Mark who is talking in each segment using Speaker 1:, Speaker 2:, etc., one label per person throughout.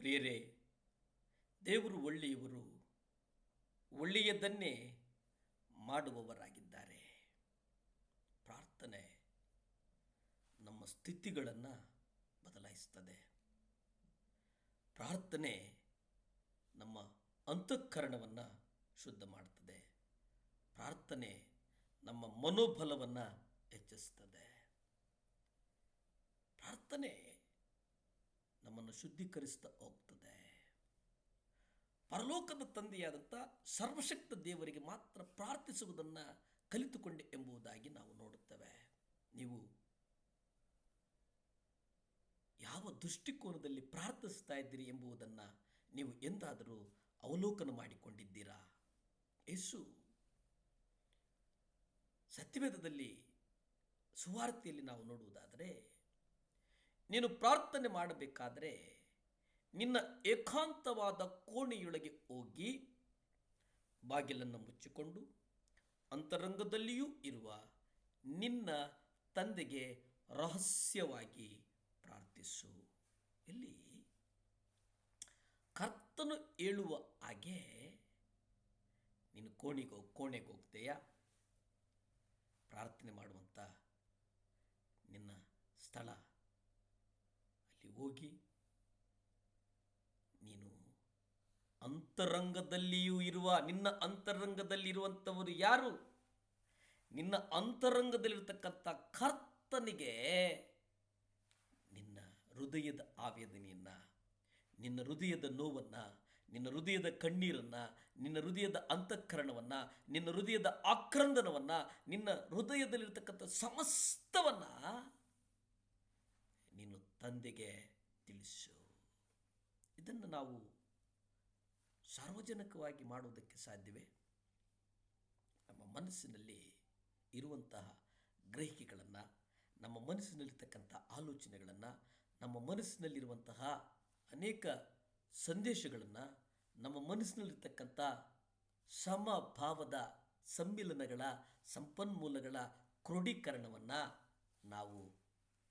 Speaker 1: ಪ್ರಿಯರೇ, ದೇವರು ಒಳ್ಳೆಯವರು, ಒಳ್ಳೆಯದನ್ನೇ ಮಾಡುವವರಾಗಿದ್ದಾರೆ. ಪ್ರಾರ್ಥನೆ ನಮ್ಮ ಸ್ಥಿತಿಗಳನ್ನು ಬದಲಾಯಿಸ್ತದೆ. ಪ್ರಾರ್ಥನೆ ನಮ್ಮ ಅಂತಃಕರಣವನ್ನು ಶುದ್ಧ ಮಾಡ್ತದೆ. ಪ್ರಾರ್ಥನೆ ನಮ್ಮ ಮನೋಬಲವನ್ನು ಹೆಚ್ಚಿಸ್ತದೆ. ಪ್ರಾರ್ಥನೆ ನಮ್ಮನ್ನು ಶುದ್ಧೀಕರಿಸ್ತಾ ಹೋಗ್ತದೆ. ಪರಲೋಕದ ತಂದೆಯಾದಂಥ ಸರ್ವಶಕ್ತ ದೇವರಿಗೆ ಮಾತ್ರ ಪ್ರಾರ್ಥಿಸುವುದನ್ನು ಕಲಿತುಕೊಂಡೆ ಎಂಬುದಾಗಿ ನಾವು ನೋಡುತ್ತೇವೆ. ನೀವು ಯಾವ ದೃಷ್ಟಿಕೋನದಲ್ಲಿ ಪ್ರಾರ್ಥಿಸ್ತಾ ಇದ್ದೀರಿ ಎಂಬುದನ್ನು ನೀವು ಎಂದಾದರೂ ಅವಲೋಕನ ಮಾಡಿಕೊಂಡಿದ್ದೀರಾ? ಯೇಸು ಸತ್ಯವೇದದಲ್ಲಿ ಸುವಾರ್ತೆಯಲ್ಲಿ ನಾವು ನೋಡುವುದಾದರೆ, ನೀನು ಪ್ರಾರ್ಥನೆ ಮಾಡಬೇಕಾದರೆ ನಿನ್ನ ಏಕಾಂತವಾದ ಕೋಣೆಯೊಳಗೆ ಹೋಗಿ ಬಾಗಿಲನ್ನು ಮುಚ್ಚಿಕೊಂಡು ಅಂತರಂಗದಲ್ಲಿಯೂ ಇರುವ ನಿನ್ನ ತಂದೆಗೆ ರಹಸ್ಯವಾಗಿ ಪ್ರಾರ್ಥಿಸು. ಇಲ್ಲಿ ಕರ್ತನು ಹೇಳುವ ಹಾಗೆ ನೀನು ಕೋಣೆಗೆ ಹೋಗ್ತೀಯಾ? ಪ್ರಾರ್ಥನೆ ಮಾಡುವಂಥ ನಿನ್ನ ಸ್ಥಳ ಅಲ್ಲಿ ಹೋಗಿ ನೀನು ಅಂತರಂಗದಲ್ಲಿಯೂ ಇರುವ ನಿನ್ನ ಅಂತರಂಗದಲ್ಲಿರುವಂಥವರು ಯಾರು? ನಿನ್ನ ಅಂತರಂಗದಲ್ಲಿರ್ತಕ್ಕಂಥ ಕರ್ತನಿಗೆ ನಿನ್ನ ಹೃದಯದ ಆವೇದನೆಯನ್ನು, ನಿನ್ನ ಹೃದಯದ ನೋವನ್ನು, ನಿನ್ನ ಹೃದಯದ ಕಣ್ಣೀರನ್ನು, ನಿನ್ನ ಹೃದಯದ ಅಂತಃಕರಣವನ್ನು, ನಿನ್ನ ಹೃದಯದ ಆಕ್ರಂದನವನ್ನು, ನಿನ್ನ ಹೃದಯದಲ್ಲಿರ್ತಕ್ಕಂಥ ಸಮಸ್ತವನ್ನು ನೀನು ತಂದೆಗೆ ತಿಳಿಸು. ಇದನ್ನು ನಾವು ಸಾರ್ವಜನಿಕವಾಗಿ ಮಾಡುವುದಕ್ಕೆ ಸಾಧ್ಯವೇ? ನಮ್ಮ ಮನಸ್ಸಿನಲ್ಲಿ ಇರುವಂತಹ ಗ್ರಹಿಕೆಗಳನ್ನು, ನಮ್ಮ ಮನಸ್ಸಿನಲ್ಲಿರ್ತಕ್ಕಂಥ ಆಲೋಚನೆಗಳನ್ನು, ನಮ್ಮ ಮನಸ್ಸಿನಲ್ಲಿರುವಂತಹ ಅನೇಕ ಸಂದೇಶಗಳನ್ನು, ನಮ್ಮ ಮನಸ್ಸಿನಲ್ಲಿರ್ತಕ್ಕಂಥ ಸಮಭಾವದ ಸಮ್ಮಿಲನಗಳ ಸಂಪನ್ಮೂಲಗಳ ಕ್ರೋಢೀಕರಣವನ್ನು ನಾವು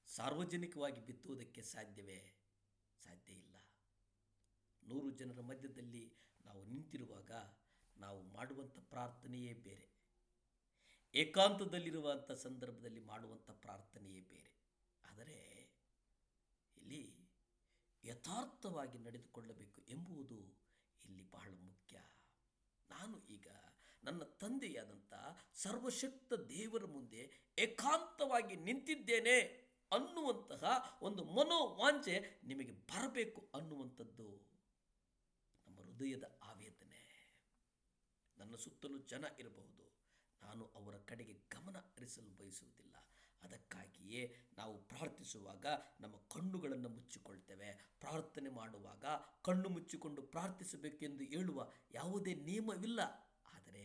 Speaker 1: ಸಾರ್ವಜನಿಕವಾಗಿ ಬಿತ್ತುವುದಕ್ಕೆ ಸಾಧ್ಯವೇ? ಸಾಧ್ಯ ಇಲ್ಲ. 100 ಜನರ ಮಧ್ಯದಲ್ಲಿ ನಾವು ನಿಂತಿರುವಾಗ ನಾವು ಮಾಡುವಂಥ ಪ್ರಾರ್ಥನೆಯೇ ಬೇರೆ, ಏಕಾಂತದಲ್ಲಿರುವಂಥ ಸಂದರ್ಭದಲ್ಲಿ ಮಾಡುವಂಥ ಪ್ರಾರ್ಥನೆಯೇ ಬೇರೆ. ಆದರೆ ಇಲ್ಲಿ ಯಥಾರ್ಥವಾಗಿ ನಡೆದುಕೊಳ್ಳಬೇಕು ಎಂಬುದು ಇಲ್ಲಿ ಬಹಳ ಮುಖ್ಯ. ನಾನು ಈಗ ನನ್ನ ತಂದೆಯಾದಂಥ ಸರ್ವಶಕ್ತ ದೇವರ ಮುಂದೆ ಏಕಾಂತವಾಗಿ ನಿಂತಿದ್ದೇನೆ ಅನ್ನುವಂತಹ ಒಂದು ಮನೋವಾಂಛೆ ನಿಮಗೆ ಬರಬೇಕು ಅನ್ನುವಂಥದ್ದು ನಮ್ಮ ಹೃದಯದ ಆವೇದನೆ. ನನ್ನ ಸುತ್ತಲೂ ಜನ ಇರಬಹುದು, ನಾನು ಅವರ ಕಡೆಗೆ ಗಮನ ಹರಿಸಲು ಬಯಸುವುದಿಲ್ಲ. ಅದಕ್ಕಾಗಿಯೇ ನಾವು ಪ್ರಾರ್ಥಿಸುವಾಗ ನಮ್ಮ ಕಣ್ಣುಗಳನ್ನು ಮುಚ್ಚಿಕೊಳ್ತೇವೆ. ಪ್ರಾರ್ಥನೆ ಮಾಡುವಾಗ ಕಣ್ಣು ಮುಚ್ಚಿಕೊಂಡು ಪ್ರಾರ್ಥಿಸಬೇಕೆಂದು ಹೇಳುವ ಯಾವುದೇ ನಿಯಮವಿಲ್ಲ. ಆದರೆ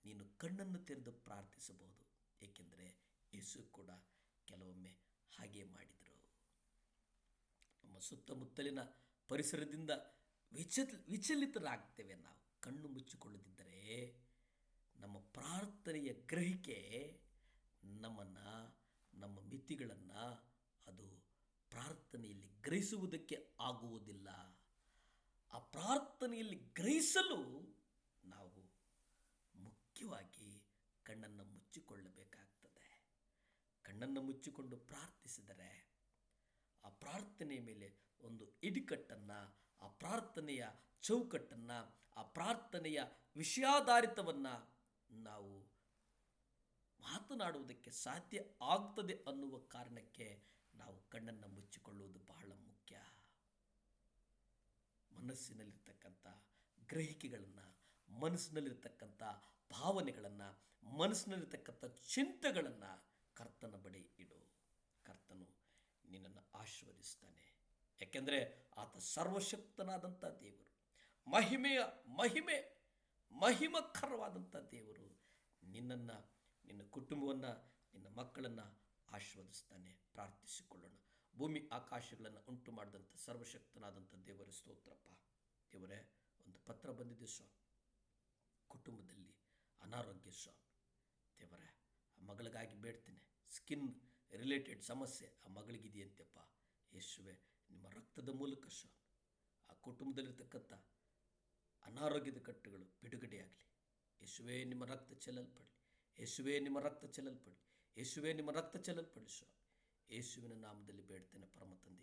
Speaker 1: ನೀನು ಕಣ್ಣನ್ನು ತೆರೆದು ಪ್ರಾರ್ಥಿಸಬಹುದು. ಏಕೆಂದರೆ ಯೇಸು ಕೂಡ ಕೆಲವೊಮ್ಮೆ ಹಾಗೆ ಮಾಡಿದರು. ನಮ್ಮ ಸುತ್ತಮುತ್ತಲಿನ ಪರಿಸರದಿಂದ ವಿಚಲಿತರಾಗ್ತೇವೆ. ನಾವು ಕಣ್ಣು ಮುಚ್ಚಿಕೊಳ್ಳದಿದ್ದರೆ ನಮ್ಮ ಪ್ರಾರ್ಥನೆಯ ಗ್ರಹಿಕೆ ನಮ್ಮನ್ನು, ನಮ್ಮ ಮಿತಿಗಳನ್ನು ಅದು ಪ್ರಾರ್ಥನೆಯಲ್ಲಿ ಗ್ರಹಿಸುವುದಕ್ಕೆ ಆಗುವುದಿಲ್ಲ. ಆ ಪ್ರಾರ್ಥನೆಯಲ್ಲಿ ಗ್ರಹಿಸಲು ನಾವು ಮುಖ್ಯವಾಗಿ ಕಣ್ಣನ್ನು ಮುಚ್ಚಿಕೊಳ್ಳಬೇಕಾಗ್ತದೆ. ಕಣ್ಣನ್ನು ಮುಚ್ಚಿಕೊಂಡು ಪ್ರಾರ್ಥಿಸಿದರೆ ಆ ಪ್ರಾರ್ಥನೆಯ ಮೇಲೆ ಒಂದು ಇಡಿಕಟ್ಟನ್ನು, ಆ ಪ್ರಾರ್ಥನೆಯ ಚೌಕಟ್ಟನ್ನು, ಆ ಪ್ರಾರ್ಥನೆಯ ವಿಷಯಾಧಾರಿತವನ್ನು ನಾವು ಮಾತನಾಡುವುದಕ್ಕೆ ಸಾಧ್ಯ ಆಗ್ತದೆ ಅನ್ನುವ ಕಾರಣಕ್ಕೆ ನಾವು ಕಣ್ಣನ್ನು ಮುಚ್ಚಿಕೊಳ್ಳುವುದು ಬಹಳ ಮುಖ್ಯ. ಮನಸ್ಸಿನಲ್ಲಿರ್ತಕ್ಕಂಥ ಗ್ರಹಿಕೆಗಳನ್ನು, ಮನಸ್ಸಿನಲ್ಲಿರ್ತಕ್ಕಂಥ ಭಾವನೆಗಳನ್ನು, ಮನಸ್ಸಿನಲ್ಲಿರ್ತಕ್ಕಂಥ ಚಿಂತೆಗಳನ್ನು ಕರ್ತನ ಬಳಿ ಇಡು. ಕರ್ತನು ನಿನ್ನನ್ನು ಆಶೀರ್ವದಿಸ್ತಾನೆ. ಯಾಕೆಂದರೆ ಆತ ಸರ್ವಶಕ್ತನಾದಂಥ ದೇವರು, ಮಹಿಮಕರವಾದಂಥ ದೇವರು. ನಿನ್ನನ್ನು, ನಿನ್ನ ಕುಟುಂಬವನ್ನು, ನಿನ್ನ ಮಕ್ಕಳನ್ನು ಆಶೀರ್ವದಿಸ್ತಾನೆ. ಪ್ರಾರ್ಥಿಸಿಕೊಳ್ಳೋಣ. ಭೂಮಿ ಆಕಾಶಗಳನ್ನು ಉಂಟು ಮಾಡಿದಂಥ ಸರ್ವಶಕ್ತನಾದಂಥ ದೇವರ ಸ್ತೋತ್ರಪ್ಪ. ದೇವರೇ, ಒಂದು ಪತ್ರ ಬಂದಿದೆ ಸ್ವಾಮಿ, ಕುಟುಂಬದಲ್ಲಿ ಅನಾರೋಗ್ಯ ಸ್ವಾಮಿ. ದೇವರೇ, ಆ ಮಗಳಿಗಾಗಿ ಬೇಡ್ತೇನೆ. ಸ್ಕಿನ್ ರಿಲೇಟೆಡ್ ಸಮಸ್ಯೆ ಆ ಮಗಳಿಗಿದೆಯಂತೆಪ್ಪ. ಯೇಸುವೆ, ನಿಮ್ಮ ರಕ್ತದ ಮೂಲಕ ಸ್ವಾಮಿ ಆ ಕುಟುಂಬದಲ್ಲಿರ್ತಕ್ಕಂಥ ಅನಾರೋಗ್ಯದ ಕಟ್ಟುಗಳು ಬಿಡುಗಡೆಯಾಗಲಿ. ಯೇಸುವೇ, ನಿಮ್ಮ ರಕ್ತ ಚೆಲ್ಲಲ್ಪಡಲಿ. ಯೇಸುವೇ, ನಿಮ್ಮ ರಕ್ತ ಚೆಲ್ಲಲ್ಪಡಲಿ. ಯೇಸುವೇ, ನಿಮ್ಮ ರಕ್ತ ಚೆಲ್ಲಲ್ಪಡಲಿ ಸ್ವಾಮಿ. ಯೇಸುವಿನ ನಾಮದಲ್ಲಿ ಬೇಡ್ತೇನೆ ಪರಮ ತಂದೆ.